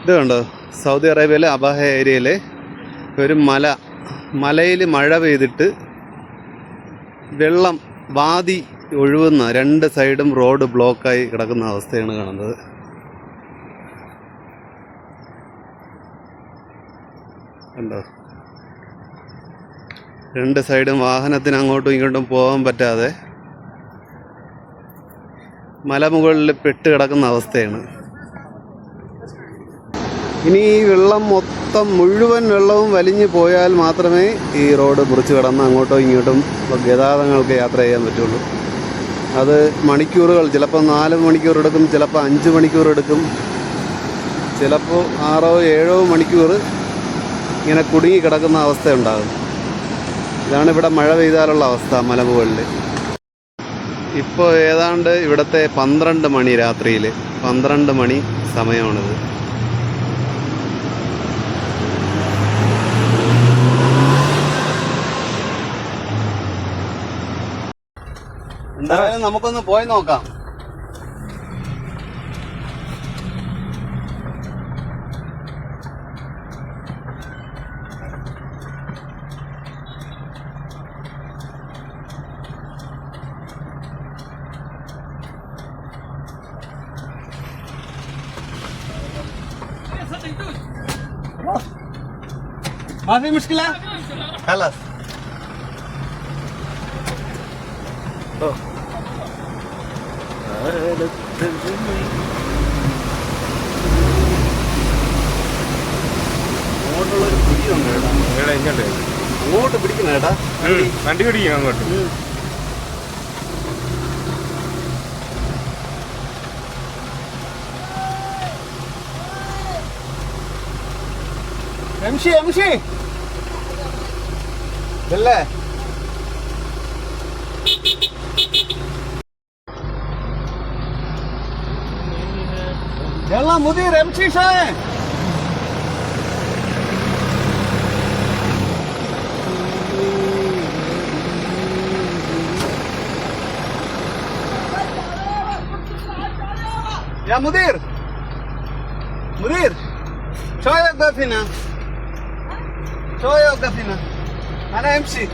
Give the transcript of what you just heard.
ഇത് കണ്ടോ, സൗദി അറേബ്യയിലെ അബാഹ ഏരിയയിലെ ഒരു മലയിൽ മഴ പെയ്തിട്ട് വെള്ളം വാതി ഒഴുകുന്ന, രണ്ട് സൈഡും റോഡ് ബ്ലോക്കായി കിടക്കുന്ന അവസ്ഥയാണ് കാണുന്നത്. കണ്ടോ, രണ്ട് സൈഡും വാഹനത്തിന് അങ്ങോട്ടും ഇങ്ങോട്ടും പോകാൻ പറ്റാതെ മലമുകളിൽ പെട്ട് കിടക്കുന്ന അവസ്ഥയാണ്. ഇനി ഈ വെള്ളം മുഴുവൻ വെള്ളവും വലിഞ്ഞു പോയാൽ മാത്രമേ ഈ റോഡ് മുറിച്ച് കടന്ന് അങ്ങോട്ടോ ഇങ്ങോട്ടും ഗതാഗതങ്ങൾക്ക് യാത്ര ചെയ്യാൻ പറ്റുള്ളൂ. അത് മണിക്കൂറുകൾ, ചിലപ്പോൾ 4 മണിക്കൂർ എടുക്കും, ചിലപ്പോൾ 5 മണിക്കൂർ എടുക്കും, ചിലപ്പോൾ 6-7 മണിക്കൂർ ഇങ്ങനെ കുടുങ്ങി കിടക്കുന്ന അവസ്ഥ ഉണ്ടാകും. ഇതാണ് ഇവിടെ മഴ പെയ്താലുള്ള അവസ്ഥ മലമുകളിൽ. ഇപ്പോൾ ഏതാണ്ട് ഇവിടുത്തെ 12 മണി, രാത്രിയിൽ 12 മണി സമയമാണിത്. എന്തായാലും നമുക്കൊന്ന് പോയി നോക്കാം. ما في مشكلة؟ خلاص. അങ്ങോട്ടുള്ളൊരു പിടിയുണ്ട് കേട്ടോ. അങ്ങോട്ട് പിടിക്കണം കേട്ടാ, വണ്ടി പിടിക്കും അങ്ങോട്ട്. امشي بالله. يلا مدير امشي شوية. يا مدير شوية وقف هنا، شوية وقف هنا، أنا أمشي.